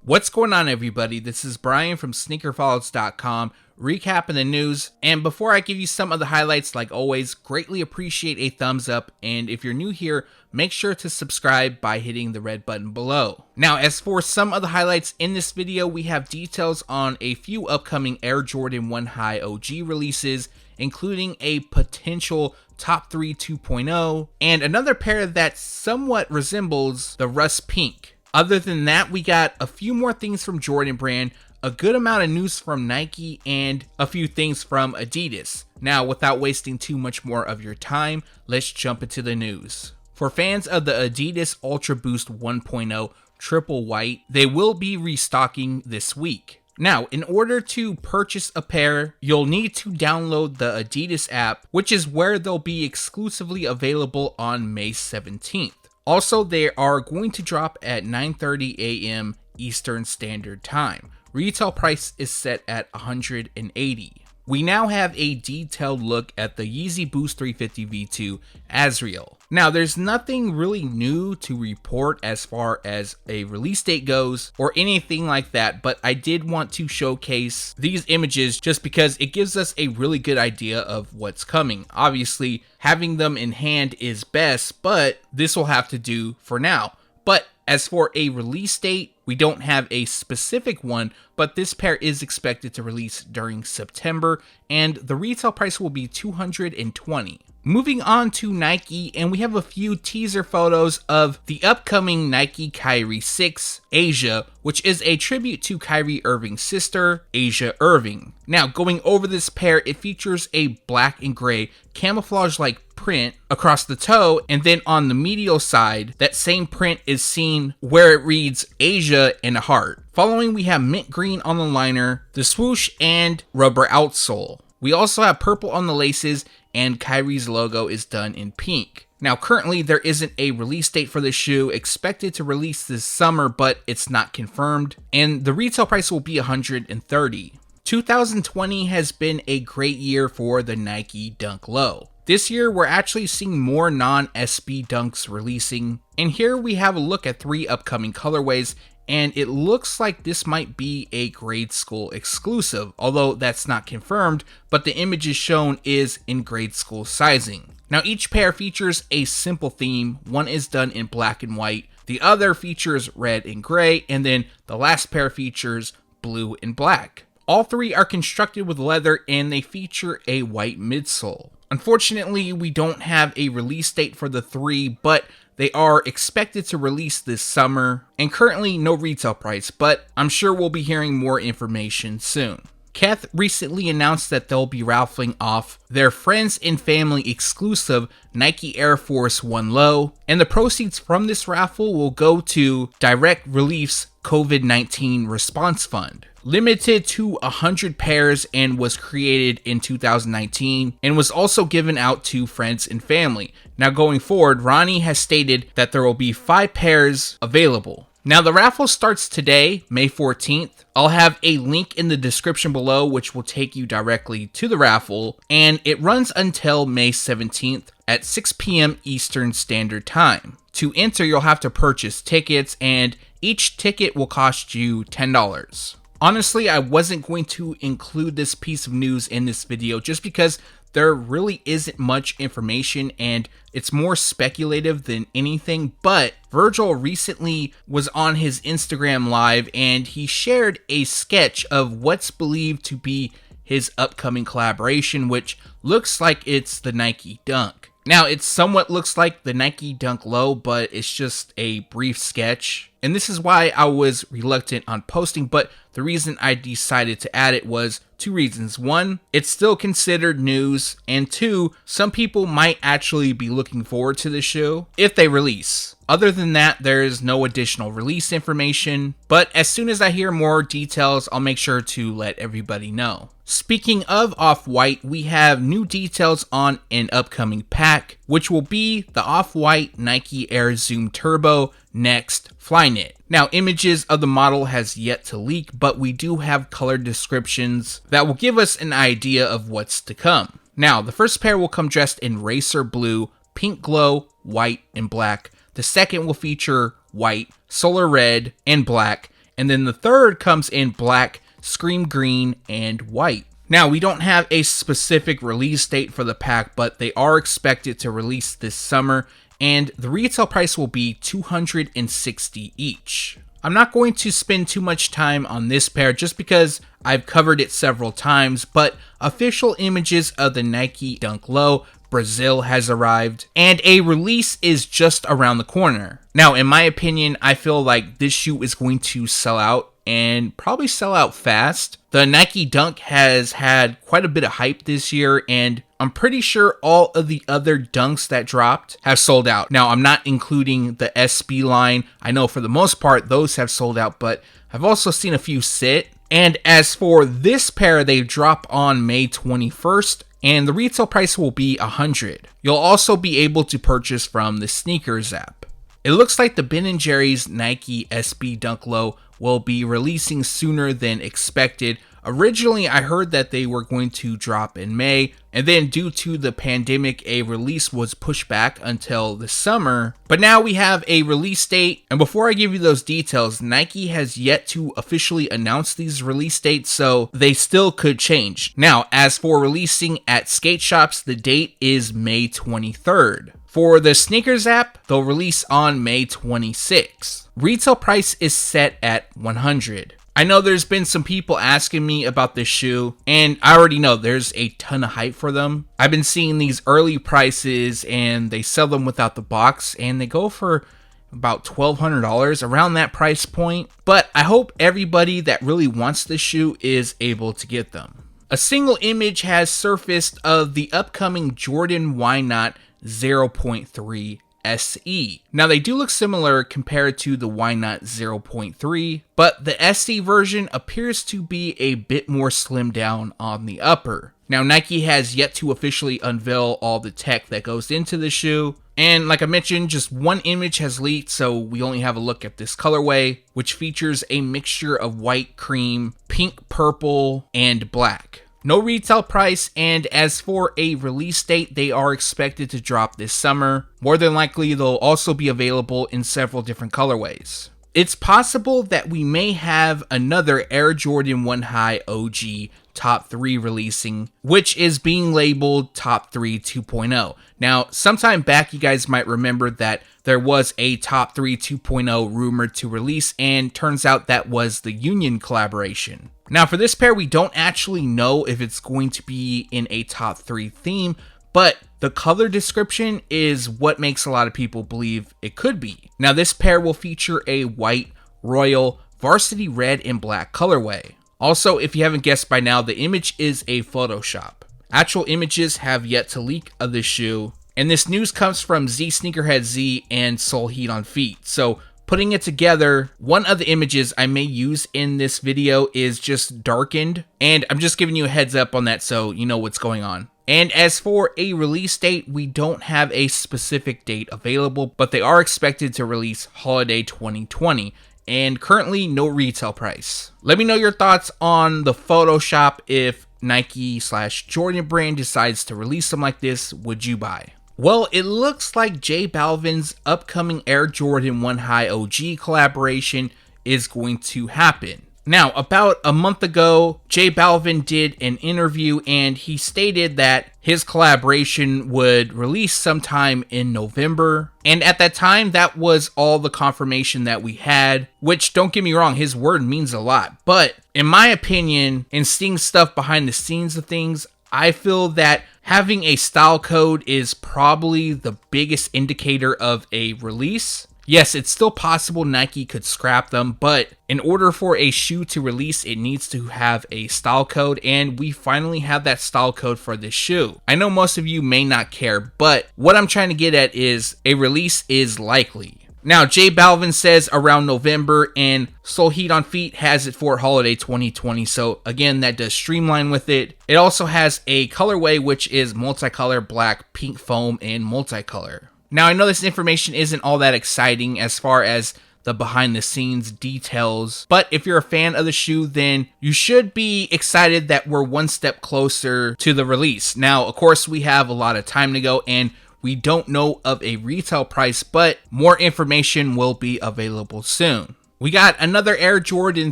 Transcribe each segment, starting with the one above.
What's going on, everybody? This is Brian from SneakerFiles.com, recapping the news. And before I give you some of the highlights, like always, greatly appreciate a thumbs up. And if you're new here, make sure to subscribe by hitting the red button below. Now, as for some of the highlights in this video, we have details on a few upcoming Air Jordan 1 High OG releases, including a potential Top 3 2.0, and another pair that somewhat resembles the Rust Pink. Other than that, we got a few more things from Jordan Brand, a good amount of news from Nike, and a few things from Adidas. Now, without wasting too much more of your time, let's jump into the news. For fans of the Adidas Ultra Boost 1.0 Triple White, they will be restocking this week. Now, in order to purchase a pair, you'll need to download the Adidas app, which is where they'll be exclusively available on May 17th. Also, they are going to drop at 9:30 a.m. Eastern Standard Time. Retail price is set at $180. We now have a detailed look at the Yeezy Boost 350 V2 Asriel. Now, there's nothing really new to report as far as a release date goes or anything like that, but I did want to showcase these images just because it gives us a really good idea of what's coming. Obviously, having them in hand is best, but this will have to do for now. But as for a release date, we don't have a specific one, but this pair is expected to release during September, and the retail price will be $220. Moving on to Nike, and we have a few teaser photos of the upcoming Nike Kyrie 6 Asia, which is a tribute to Kyrie Irving's sister, Asia Irving. Now, going over this pair, it features a black and gray camouflage-like print across the toe, and then on the medial side, that same print is seen where it reads Asia and a heart. Following, we have mint green on the liner, the swoosh, and rubber outsole. We also have purple on the laces, and Kyrie's logo is done in pink. Now, currently, there isn't a release date for the shoe, expected to release this summer, but it's not confirmed, and the retail price will be $130. 2020 has been a great year for the Nike Dunk Low. This year, we're actually seeing more non-SB dunks releasing, and here we have a look at 3 upcoming colorways, and it looks like this might be a grade school exclusive, although that's not confirmed, but the images shown is in grade school sizing. Now, each pair features a simple theme. One is done in black and white, the other features red and gray, and then the last pair features blue and black. All 3 are constructed with leather, and they feature a white midsole. Unfortunately, we don't have a release date for the 3, but they are expected to release this summer, and currently no retail price, but I'm sure we'll be hearing more information soon. Kith recently announced that they'll be raffling off their friends and family exclusive Nike Air Force 1 Low, and the proceeds from this raffle will go to Direct Relief's COVID-19 Response Fund. Limited to 100 pairs and was created in 2019 and was also given out to friends and family. Now, going forward, Ronnie has stated that there will be 5 pairs available. Now, the raffle starts today, May 14th. I'll have a link in the description below which will take you directly to the raffle, and it runs until May 17th at 6 p.m. Eastern Standard Time. To enter, you'll have to purchase tickets, and each ticket will cost you $10. Honestly, I wasn't going to include this piece of news in this video just because there really isn't much information and it's more speculative than anything, but Virgil recently was on his Instagram live and he shared a sketch of what's believed to be his upcoming collaboration, which looks like it's the Nike Dunk. Now, it somewhat looks like the Nike Dunk Low, but it's just a brief sketch. And this is why I was reluctant on posting, but the reason I decided to add it was 2 reasons. 1, it's still considered news, and 2, some people might actually be looking forward to the shoe if they release. Other than that, there is no additional release information, but as soon as I hear more details, I'll make sure to let everybody know. Speaking of Off-White, we have new details on an upcoming pack, which will be the Off-White Nike Air Zoom Turbo Next Flyknit. Now, images of the model has yet to leak, but we do have color descriptions that will give us an idea of what's to come. Now, the first pair will come dressed in racer blue, pink glow, white, and black. The second will feature white, solar red, and black. And then the third comes in black, scream green, and white. Now, we don't have a specific release date for the pack, but they are expected to release this summer, and the retail price will be $260 each. I'm not going to spend too much time on this pair just because I've covered it several times, but official images of the Nike Dunk Low Brazil has arrived, and a release is just around the corner. Now, in my opinion, I feel like this shoe is going to sell out and probably sell out fast. The Nike Dunk has had quite a bit of hype this year, and I'm pretty sure all of the other Dunks that dropped have sold out. Now, I'm not including the SB line. I know for the most part, those have sold out, but I've also seen a few sit. And as for this pair, they drop on May 21st, and the retail price will be $100. You'll also be able to purchase from the Sneakers app. It looks like the Ben & Jerry's Nike SB Dunk Low will be releasing sooner than expected. Originally, I heard that they were going to drop in May, and then due to the pandemic, a release was pushed back until the summer. But now we have a release date, and before I give you those details, Nike has yet to officially announce these release dates, so they still could change. Now, as for releasing at skate shops, the date is May 23rd. For the Sneakers app, they'll release on May 26th. Retail price is set at $100. I know there's been some people asking me about this shoe, and I already know there's a ton of hype for them. I've been seeing these early prices, and they sell them without the box, and they go for about $1,200, around that price point. But I hope everybody that really wants this shoe is able to get them. A single image has surfaced of the upcoming Jordan Why Not 0.3 SE. Now, they do look similar compared to the Why Not 0.3, but the SE version appears to be a bit more slimmed down on the upper. Now, Nike has yet to officially unveil all the tech that goes into the shoe, and like I mentioned, just one image has leaked, so we only have a look at this colorway, which features a mixture of white, cream, pink, purple, and black. No retail price, and as for a release date, they are expected to drop this summer. More than likely, they'll also be available in several different colorways. It's possible that we may have another Air Jordan 1 High OG Top 3 releasing, which is being labeled Top 3 2.0. Now, sometime back, you guys might remember that there was a Top 3 2.0 rumored to release, and turns out that was the Union collaboration. Now, for this pair, we don't actually know if it's going to be in a Top 3 theme, but the color description is what makes a lot of people believe it could be. Now, this pair will feature a white, royal, varsity red, and black colorway. Also, if you haven't guessed by now, the image is a Photoshop. Actual images have yet to leak of this shoe, and this news comes from Z Sneakerhead Z and Soul Heat on Feet. So, putting it together, one of the images I may use in this video is just darkened, and I'm just giving you a heads up on that so you know what's going on. And as for a release date, we don't have a specific date available, but they are expected to release holiday 2020, and currently no retail price. Let me know your thoughts on the Photoshop. If Nike/Jordan brand decides to release something like this, would you buy? Well, it looks like J Balvin's upcoming Air Jordan 1 High OG collaboration is going to happen. Now, about a month ago, J Balvin did an interview, and he stated that his collaboration would release sometime in November. And at that time, that was all the confirmation that we had, which, don't get me wrong, his word means a lot. But in my opinion, and seeing stuff behind the scenes of things, I feel that having a style code is probably the biggest indicator of a release. Yes, it's still possible Nike could scrap them, but in order for a shoe to release, it needs to have a style code, and we finally have that style code for this shoe. I know most of you may not care, but what I'm trying to get at is a release is likely. Now, J Balvin says around November, and Soul Heat on Feet has it for holiday 2020. So again, that does streamline with it. It also has a colorway, which is multicolor, black, pink foam, and multicolor. Now, I know this information isn't all that exciting as far as the behind the scenes details, but if you're a fan of the shoe, then you should be excited that we're one step closer to the release. Now, of course, we have a lot of time to go, and we don't know of a retail price, but more information will be available soon. We got another Air Jordan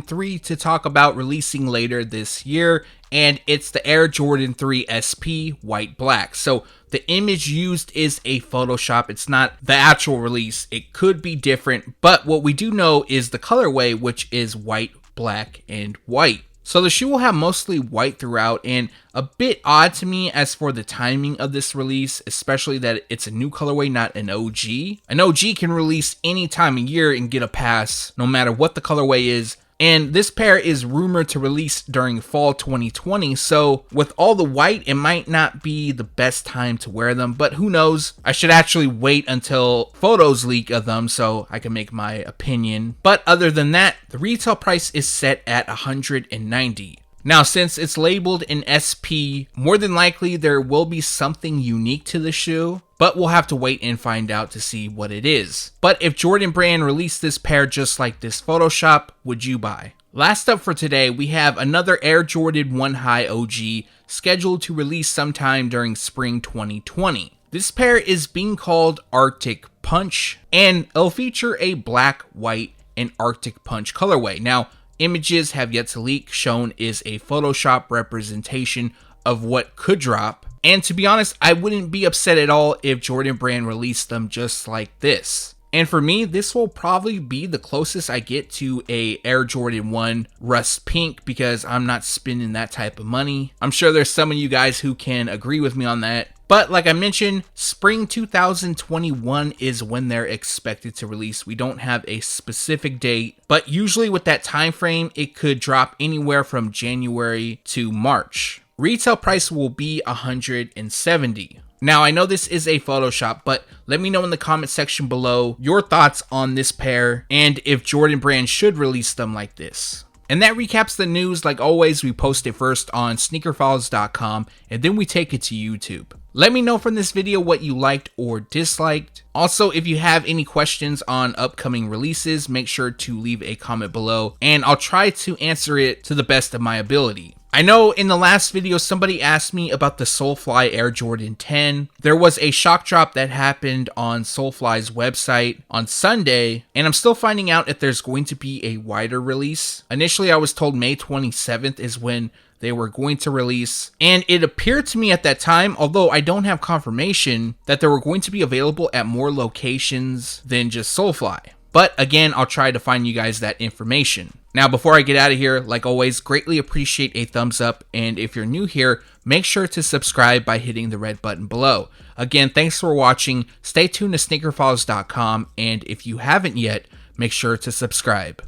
3 to talk about releasing later this year, and it's the Air Jordan 3 SP White Black. So the image used is a Photoshop. It's not the actual release. It could be different, but what we do know is the colorway, which is white, black, and white. So the shoe will have mostly white throughout, and a bit odd to me as for the timing of this release, especially that it's a new colorway, not an OG. An OG can release any time of year and get a pass, no matter what the colorway is. And this pair is rumored to release during fall 2020, so with all the white, it might not be the best time to wear them, but who knows? I should actually wait until photos leak of them so I can make my opinion. But other than that, the retail price is set at $190. Now, since it's labeled in SP, more than likely there will be something unique to the shoe, but we'll have to wait and find out to see what it is. But if Jordan Brand released this pair just like this Photoshop, would you buy? Last up for today, we have another Air Jordan 1 High OG scheduled to release sometime during spring 2020. This pair is being called Arctic Punch, and it'll feature a black, white, and Arctic Punch colorway. Now, images have yet to leak. Shown is a Photoshop representation of what could drop. And to be honest, I wouldn't be upset at all if Jordan Brand released them just like this. And for me, this will probably be the closest I get to a Air Jordan 1 Rust Pink because I'm not spending that type of money. I'm sure there's some of you guys who can agree with me on that. But like I mentioned, spring 2021 is when they're expected to release. We don't have a specific date, but usually with that time frame, it could drop anywhere from January to March. Retail price will be $170. Now, I know this is a Photoshop, but let me know in the comment section below your thoughts on this pair and if Jordan Brand should release them like this. And that recaps the news. Like always, we post it first on SneakerFiles.com and then we take it to YouTube. Let me know from this video what you liked or disliked. Also, if you have any questions on upcoming releases, make sure to leave a comment below and I'll try to answer it to the best of my ability. I know in the last video, somebody asked me about the Soulfly Air Jordan 10. There was a shock drop that happened on Soulfly's website on Sunday, and I'm still finding out if there's going to be a wider release. Initially, I was told May 27th is when they were going to release, and it appeared to me at that time, although I don't have confirmation, that they were going to be available at more locations than just Soulfly. But again, I'll try to find you guys that information. Now, before I get out of here, like always, greatly appreciate a thumbs up. And if you're new here, make sure to subscribe by hitting the red button below. Again, thanks for watching. Stay tuned to SneakerFiles.com. And if you haven't yet, make sure to subscribe.